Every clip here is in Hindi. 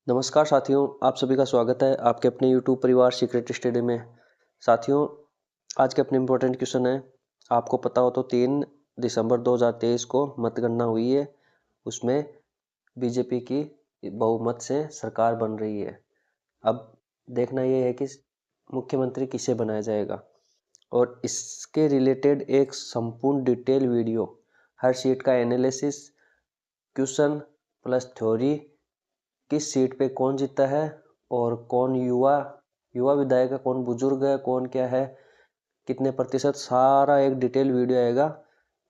नमस्कार साथियों, आप सभी का स्वागत है आपके अपने YouTube परिवार सीक्रेट स्टडी में। साथियों, आज के अपने इम्पोर्टेंट क्वेश्चन है। आपको पता हो तो 3 दिसंबर 2023 को मतगणना हुई है। उसमें बीजेपी की बहुमत से सरकार बन रही है। अब देखना ये है कि मुख्यमंत्री किसे बनाया जाएगा और इसके रिलेटेड एक संपूर्ण डिटेल वीडियो, हर सीट का एनालिसिस, क्वेश्चन प्लस थ्योरी, किस सीट पे कौन जीता है और कौन युवा विधायक है, कौन बुजुर्ग है, कौन क्या है, कितने प्रतिशत, सारा एक डिटेल वीडियो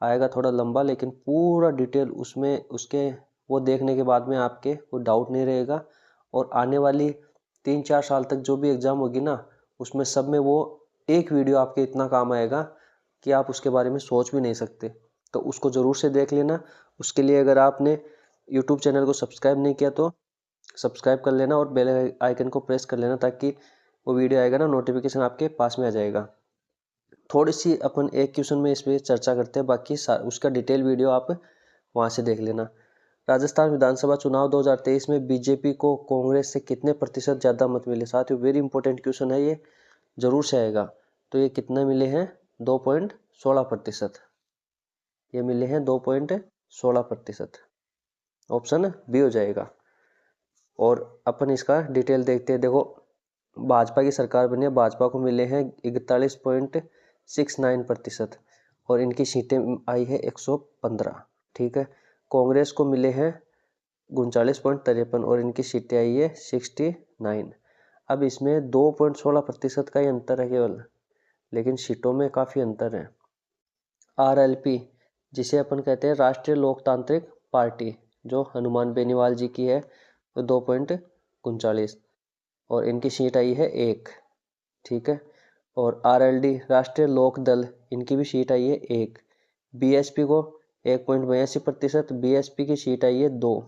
आएगा थोड़ा लंबा, लेकिन पूरा डिटेल उसमें उसके वो देखने के बाद में आपके कोई डाउट नहीं रहेगा। और आने वाली 3-4 साल तक जो भी एग्ज़ाम होगी ना, उसमें सब में वो एक वीडियो आपके इतना काम आएगा कि आप उसके बारे में सोच भी नहीं सकते। तो उसको ज़रूर से देख लेना। उसके लिए अगर आपने यूट्यूब चैनल को सब्सक्राइब नहीं किया तो सब्सक्राइब कर लेना और बेल आइकन को प्रेस कर लेना, ताकि वो वीडियो आएगा ना, नोटिफिकेशन आपके पास में आ जाएगा। थोड़ी सी अपन एक क्वेश्चन में इस पर चर्चा करते हैं, बाकी उसका डिटेल वीडियो आप वहाँ से देख लेना। राजस्थान विधानसभा चुनाव 2023 में बीजेपी को कांग्रेस से कितने प्रतिशत ज़्यादा मत मिले? साथियों, वेरी इंपॉर्टेंट क्वेश्चन है, ये जरूर से आएगा। तो ये कितने मिले हैं? 2.16%। ये मिले हैं 2.16%। ऑप्शन बी हो जाएगा। और अपन इसका डिटेल देखते हैं। देखो, भाजपा की सरकार बनी है, भाजपा को मिले हैं 41.69% और इनकी सीटें आई है 115। ठीक है। कांग्रेस को मिले हैं 39.53 और इनकी सीटें आई है 69। अब इसमें 2.16% का ही अंतर है केवल, लेकिन सीटों में काफ़ी अंतर है। आरएलपी, जिसे अपन कहते हैं राष्ट्रीय लोकतांत्रिक पार्टी, जो हनुमान बेनीवाल जी की है, तो 2.39 और इनकी सीट आई है 1। ठीक है। और आरएलडी, राष्ट्रीय लोक दल, इनकी भी सीट आई है 1। बीएसपी को 1.82%, बीएसपी की सीट आई है 2।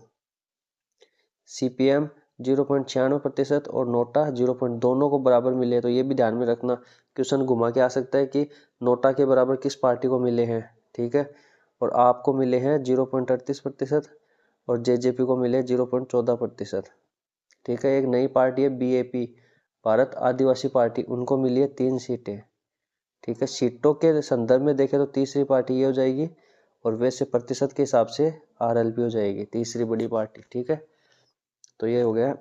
सीपीएम 0.96% और नोटा 0. दोनों को बराबर मिले हैं। तो ये भी ध्यान में रखना, क्वेश्चन घुमा के आ सकता है कि नोटा के बराबर किस पार्टी को मिले हैं। ठीक है। और आपको मिले हैं 0.38% और जेजेपी को मिले 0.14%। ठीक है। एक नई पार्टी है बीएपी, भारत आदिवासी पार्टी, उनको मिली है 3 सीटें। ठीक है। सीटों के संदर्भ में देखें तो तीसरी पार्टी ये हो जाएगी, और वैसे प्रतिशत के हिसाब से आरएलपी हो जाएगी तीसरी बड़ी पार्टी। ठीक है। तो ये हो गया।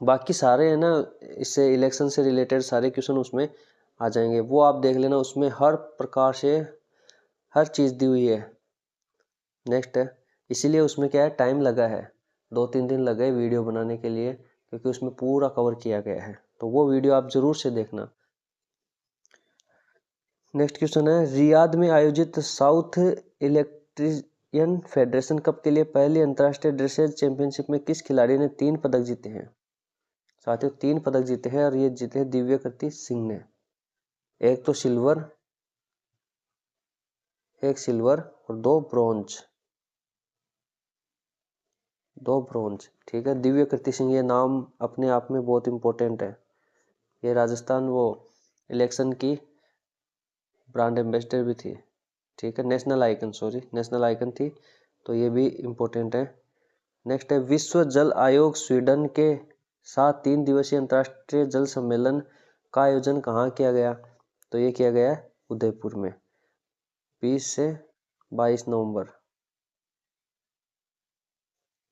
बाकी सारे है ना, इससे इलेक्शन से रिलेटेड सारे क्वेश्चन उसमें आ जाएंगे, वो आप देख लेना। उसमें हर प्रकार से हर चीज़ दी हुई है। नेक्स्ट है, इसीलिए उसमें क्या है, टाइम लगा है, 2-3 दिन लगे वीडियो बनाने के लिए, क्योंकि उसमें पूरा कवर किया गया है। तो वो वीडियो आप जरूर से देखना। नेक्स्ट क्वेश्चन है, रियाद में आयोजित साउथ इलेक्ट्रिशियन फेडरेशन कप के लिए पहली अंतर्राष्ट्रीय ड्रेसेज चैंपियनशिप में किस खिलाड़ी ने 3 पदक जीते हैं? साथियों, 3 पदक जीते हैं और ये जीते दिव्य कृति सिंह ने। एक तो सिल्वर, एक सिल्वर और 2 ब्रॉन्ज। 2 ब्रॉन्ज। ठीक है। दिव्य कृति सिंह, ये नाम अपने आप में बहुत इंपॉर्टेंट है। ये राजस्थान वो इलेक्शन की ब्रांड एम्बेसडर भी थी। ठीक है। नेशनल आइकन थी। तो ये भी इम्पोर्टेंट है। नेक्स्ट है, विश्व जल आयोग स्वीडन के साथ 3 दिवसीय अंतर्राष्ट्रीय जल सम्मेलन का आयोजन कहाँ किया गया? तो ये किया गया है उदयपुर में, 20 से 22 नवंबर।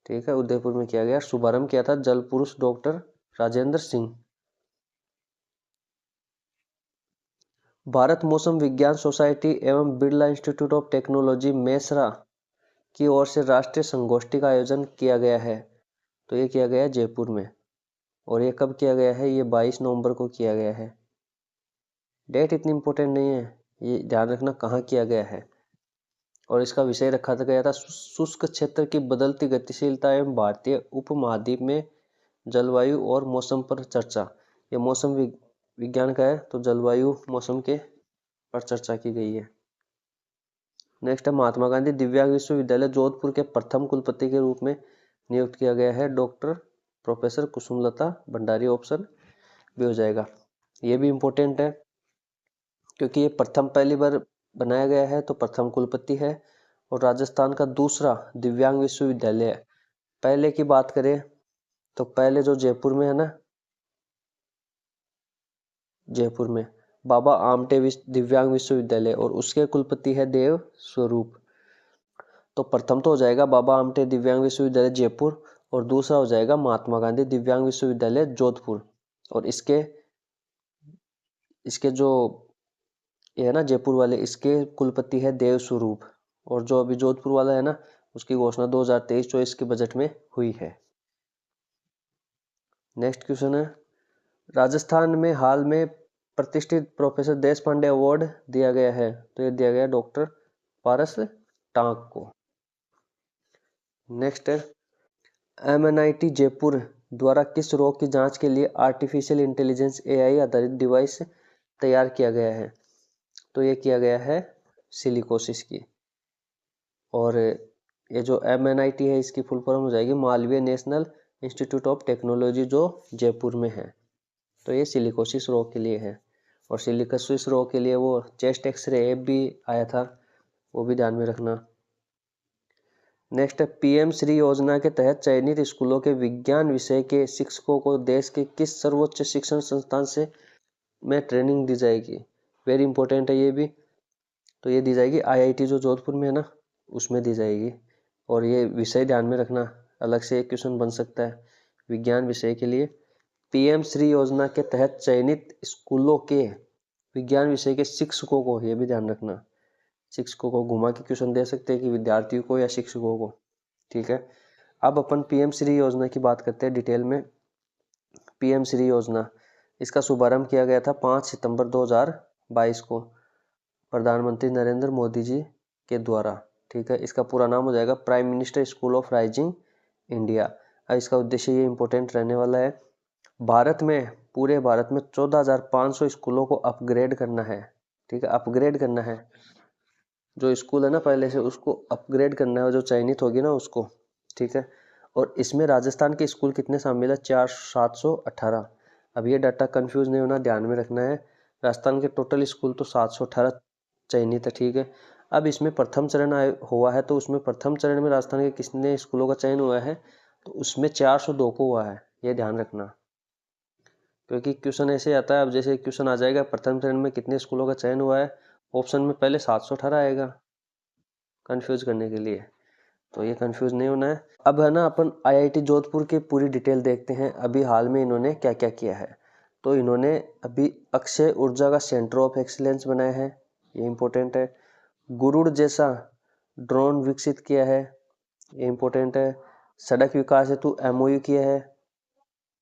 ठीक है। उदयपुर में किया गया। शुभारंभ किया था जल पुरुष डॉक्टर राजेंद्र सिंह। भारत मौसम विज्ञान सोसाइटी एवं Birla institute of technology Mesra की ओर से राष्ट्रीय संगोष्ठी का आयोजन किया गया है। तो ये किया गया है जयपुर में। और ये कब किया गया है? ये 22 नवंबर को किया गया है। डेट इतनी इंपॉर्टेंट नहीं है, ये ध्यान रखना कहाँ किया गया है। और इसका विषय रखा गया था शुष्क क्षेत्र की बदलती गतिशीलता एवं भारतीय उपमहाद्वीप में जलवायु और मौसम पर चर्चा। ये मौसम विज्ञान का है, तो जलवायु मौसम के पर चर्चा की गई है। नेक्स्ट है, महात्मा गांधी दिव्यांग विश्वविद्यालय जोधपुर के प्रथम कुलपति के रूप में नियुक्त किया गया है doctor professor Kusumlata Bhandari. Option भी हो जाएगा। ये भी इम्पोर्टेंट है, क्योंकि ये प्रथम पहली बार बनाया गया है, तो प्रथम कुलपति है और राजस्थान का दूसरा दिव्यांग विश्वविद्यालय है। पहले की बात करें तो पहले जो जयपुर में है ना, जयपुर में बाबा आमटे दिव्यांग विश्वविद्यालय और उसके कुलपति है देव स्वरूप। तो प्रथम तो हो जाएगा बाबा आमटे दिव्यांग विश्वविद्यालय जयपुर और दूसरा हो जाएगा महात्मा गांधी दिव्यांग विश्वविद्यालय जोधपुर। और इसके जो ये है ना जयपुर वाले, इसके कुलपति है देव स्वरूप। और जो अभी जोधपुर वाला है ना, उसकी घोषणा 2023-24 के बजट में हुई है। नेक्स्ट क्वेश्चन है, राजस्थान में हाल में प्रतिष्ठित प्रोफेसर देश पांडे अवार्ड दिया गया है। तो ये दिया गया डॉक्टर पारस टांक को। नेक्स्ट है, MNIT जयपुर द्वारा किस रोग की जांच के लिए आर्टिफिशियल इंटेलिजेंस AI आधारित डिवाइस तैयार किया गया है। तो ये किया गया है सिलिकोसिस की। और ये जो MNIT है इसकी फुल फॉर्म हो जाएगी Malviya national institute of technology, जो जयपुर में है। तो ये सिलिकोसिस रोग के लिए है। और सिलिकोसिस रोग के लिए वो चेस्ट एक्सरे ऐप भी आया था, वो भी ध्यान में रखना। नेक्स्ट है, PM श्री योजना के तहत चयनित स्कूलों के विज्ञान विषय के शिक्षकों को देश के किस सर्वोच्च शिक्षण संस्थान से में ट्रेनिंग दी जाएगी। वेरी इंपॉर्टेंट है ये भी। तो ये दी जाएगी IIT जो जोधपुर में है ना, उसमें दी जाएगी। और ये विषय ध्यान में रखना, अलग से एक क्वेश्चन बन सकता है विज्ञान विषय के लिए। PM श्री योजना के तहत चयनित स्कूलों के विज्ञान विषय के शिक्षकों को, ये भी ध्यान रखना, शिक्षकों को घुमा के क्वेश्चन दे सकते हैं कि विद्यार्थियों को या शिक्षकों को। ठीक है, अब अपन PM श्री योजना की बात करते हैं डिटेल में। PM श्री योजना, इसका शुभारंभ किया गया था 5 सितंबर 2022 को प्रधानमंत्री नरेंद्र मोदी जी के द्वारा। ठीक है, इसका पूरा नाम हो जाएगा prime minister school of rising India. अब इसका उद्देश्य ये इंपॉर्टेंट रहने वाला है, भारत में, पूरे भारत में 14,500 स्कूलों को अपग्रेड करना है। ठीक है, अपग्रेड करना है, जो स्कूल है ना पहले से उसको अपग्रेड करना है, जो चयनित होगी ना उसको। ठीक है, और इसमें राजस्थान के स्कूल कितने शामिल है, 718। अब ये डाटा कंफ्यूज नहीं होना, ध्यान में रखना है। राजस्थान के टोटल स्कूल तो 718 चयनित है। ठीक है, अब इसमें प्रथम चरण हुआ है, तो उसमें प्रथम चरण में राजस्थान के कितने स्कूलों का चयन हुआ है, तो उसमें 402 को हुआ है, ये ध्यान रखना। क्योंकि क्वेश्चन ऐसे आता है, अब जैसे क्वेश्चन आ जाएगा प्रथम चरण में कितने स्कूलों का चयन हुआ है, ऑप्शन में पहले 718 आएगा कंफ्यूज करने के लिए, तो ये कंफ्यूज नहीं होना है। अब है ना अपन IIT जोधपुर की पूरी डिटेल देखते हैं, अभी हाल में इन्होंने क्या क्या किया है। तो इन्होंने अभी अक्षय ऊर्जा का सेंटर ऑफ एक्सीलेंस बनाया है, ये इंपॉर्टेंट है। गुरुड़ जैसा ड्रोन विकसित किया है, ये इंपॉर्टेंट है। सड़क विकास हेतु MOU किया है,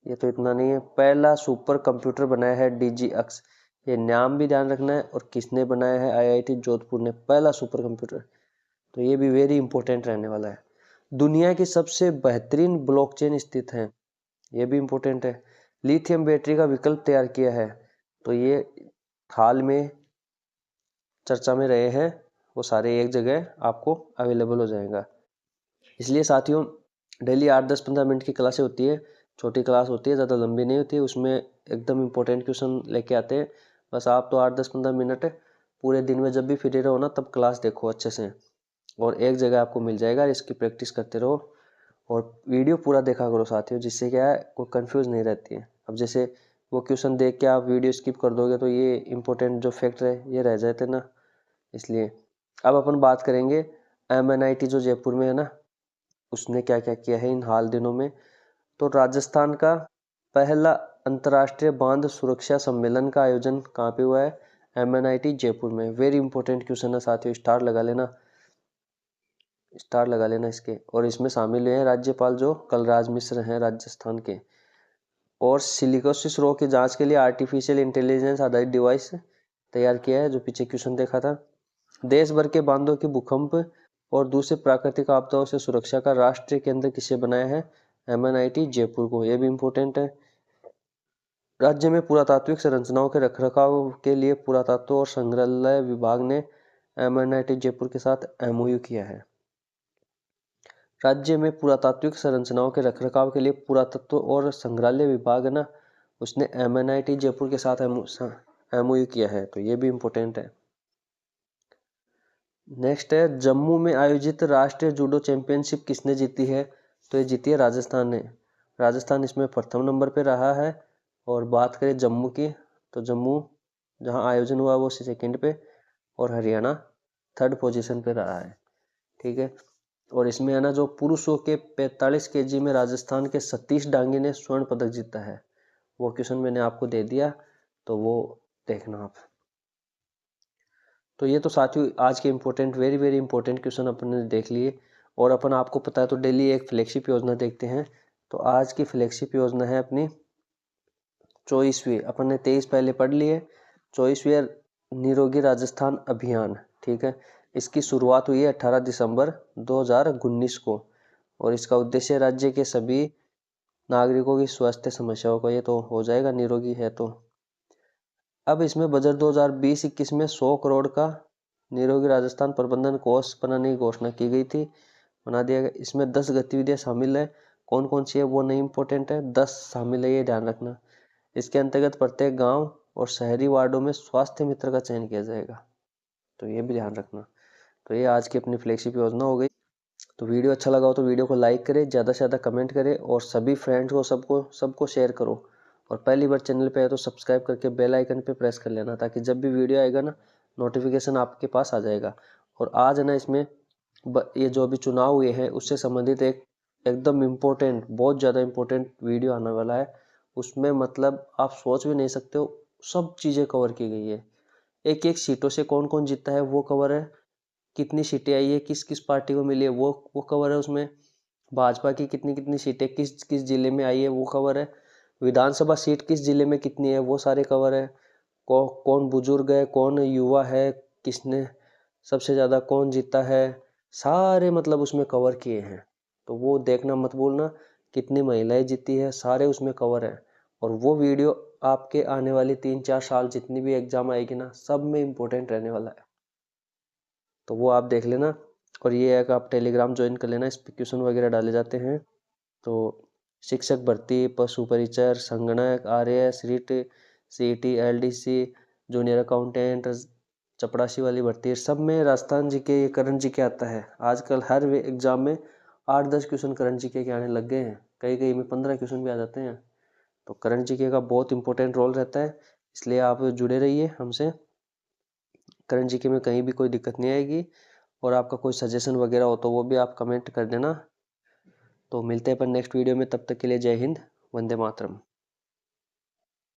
ये तो इतना नहीं है। पहला सुपर कंप्यूटर बनाया है DGX, ये नाम भी ध्यान रखना है, और किसने बनाया है, IIT जोधपुर ने पहला सुपर कंप्यूटर, तो ये भी वेरी इंपॉर्टेंट रहने वाला है। दुनिया की सबसे बेहतरीन ब्लॉकचेन स्थित है, ये भी इंपॉर्टेंट है। लिथियम बैटरी का विकल्प तैयार किया है, तो ये हाल में चर्चा में रहे हैं, वो सारे एक जगह आपको अवेलेबल हो जाएगा। इसलिए साथियों डेली 8-10-15 मिनट की क्लासें होती है, छोटी क्लास होती है, ज़्यादा लंबी नहीं होती है, उसमें एकदम इंपॉर्टेंट क्वेश्चन लेके आते हैं। बस आप तो 8-10-15 मिनट पूरे दिन में जब भी फ्री रहो ना, तब क्लास देखो अच्छे से, और एक जगह आपको मिल जाएगा, इसकी प्रैक्टिस करते रहो और वीडियो पूरा देखा करो साथियों, जिससे क्या है कोई कंफ्यूज नहीं रहती है। अब जैसे वो क्वेश्चन देख के आप वीडियो स्किप कर दोगे तो ये इंपॉर्टेंट जो फैक्ट है ये रह जाते ना, इसलिए। अब अपन बात करेंगे MNIT जो जयपुर में है ना, उसने क्या क्या किया है इन हाल दिनों में। तो राजस्थान का पहला अंतर्राष्ट्रीय बांध सुरक्षा सम्मेलन का आयोजन कहाँ पे हुआ है, MNIT जयपुर में। वेरी इंपॉर्टेंट क्वेश्चन है साथियों, स्टार लगा लेना, स्टार लगा लेना इसके। और इसमें शामिल हुए हैं राज्यपाल जो कलराज मिश्र हैं राजस्थान के। और सिलिकोसिस रोग की जांच के लिए आर्टिफिशियल इंटेलिजेंस आधारित डिवाइस तैयार किया है, जो पीछे क्वेश्चन देखा था। देश भर के बांधों की भूकंप और दूसरे प्राकृतिक आपदाओं से सुरक्षा का राष्ट्रीय केंद्र किसे बनाया है, MNIT जयपुर को, यह भी इंपॉर्टेंट है। राज्य में पुरातात्विक संरचनाओं के रखरखाव के लिए पुरातत्व और संग्रहालय विभाग ने MNIT जयपुर के साथ MOU किया है। राज्य में पुरातात्विक संरचनाओं के रखरखाव के लिए पुरातत्व और संग्रहालय विभाग है ना, उसने MNIT जयपुर के साथ MOU किया है, तो ये भी इंपॉर्टेंट है। नेक्स्ट है, जम्मू में आयोजित राष्ट्रीय जूडो चैंपियनशिप किसने जीती है, तो ये जीती है राजस्थान ने। राजस्थान इसमें प्रथम नंबर पे रहा है। और बात करें जम्मू की, तो जम्मू जहां आयोजन हुआ वो सेकंड पे, और हरियाणा थर्ड पोजीशन पे रहा है। ठीक है। और इसमें है ना जो पुरुषों के 45 केजी में राजस्थान के सतीश डांगी ने स्वर्ण पदक जीता है। वो क्वेश्चन मैंने आपको दे दिया, तो वो देखना आप। तो ये तो साथियों आज के important very very important question अपन ने देख लिए। और अपन आपको पता है तो डेली एक फ्लैगशिप योजना देखते हैं। तो आज की फ्लैगशिप योजना है अपनी 24वीं, अपन ने 23 पहले पढ़ लिए। 24वीं निरोगी राजस्थान अभियान। ठीक है। इसकी शुरुआत हुई है 18 दिसंबर 2019 को। और इसका उद्देश्य राज्य के सभी नागरिकों की स्वास्थ्य समस्याओं को, ये तो हो जाएगा निरोगी है तो। अब इसमें बजट 2020-21 में 100 करोड़ का निरोगी राजस्थान प्रबंधन कोष बनाने की घोषणा की गई थी, बना दिया गया। इसमें 10 गतिविधियां शामिल है। कौन कौन सी है वो नहीं इंपॉर्टेंट है, 10 शामिल है, ये ध्यान रखना। इसके अंतर्गत प्रत्येक गांव और शहरी वार्डों में स्वास्थ्य मित्र का चयन किया जाएगा, तो ये भी ध्यान रखना। तो ये आज की अपनी फ्लैगशिप योजना हो गई। तो वीडियो अच्छा लगा हो तो वीडियो को लाइक करें, ज़्यादा से ज़्यादा कमेंट करें, और सभी फ्रेंड्स को सबको शेयर करो। और पहली बार चैनल पे आए तो सब्सक्राइब करके बेल आइकन पे प्रेस कर लेना, ताकि जब भी वीडियो आएगा ना नोटिफिकेशन आपके पास आ जाएगा। और आज है ना इसमें ये जो अभी चुनाव हुए हैं उससे संबंधित एक एकदम इम्पोर्टेंट, बहुत ज़्यादा इम्पोर्टेंट वीडियो आने वाला है। उसमें मतलब आप सोच भी नहीं सकते हो, सब चीज़ें कवर की गई है। एक एक सीटों से कौन कौन जीता है वो कवर है, कितनी सीटें आई है, किस किस पार्टी को मिली है वो कवर है उसमें। भाजपा की कितनी कितनी सीटें किस किस जिले में आई है वो कवर है। विधानसभा सीट किस जिले में कितनी है वो सारे कवर है। कौन बुजुर्ग है, कौन युवा है, किसने सबसे ज़्यादा कौन जीता है, सारे मतलब उसमें कवर किए हैं। तो वो देखना मत भूलना, कितनी महिलाएं जीती है सारे उसमें कवर है। और वो वीडियो आपके आने वाली 3-4 साल जितनी भी एग्जाम आएगी ना, सब में इम्पोर्टेंट रहने वाला है। तो वो आप देख लेना। और ये है कि आप टेलीग्राम ज्वाइन कर लेना, इस पर क्वेश्चन वगैरह डाले जाते हैं। तो शिक्षक भर्ती, पशु परिचर, संगणक, RAS, REET, CET, LDC, junior accountant, चपरासी वाली भर्ती है, सब में राजस्थान जीके, ये करंट जीके आता है। आजकल हर एग्जाम में 8-10 क्वेश्चन करंट जीके के आने लग गए हैं, कई कई में 15 क्वेश्चन भी आ जाते हैं। तो करंट जीके का बहुत इंपॉर्टेंट रोल रहता है, इसलिए आप जुड़े रहिए हमसे। करंट जीके में कहीं भी कोई दिक्कत नहीं आएगी। और आपका कोई सजेशन वगैरह हो तो वो भी आप कमेंट कर देना। तो मिलते हैं अपन नेक्स्ट वीडियो में, तब तक के लिए जय हिंद, वंदे मातरम।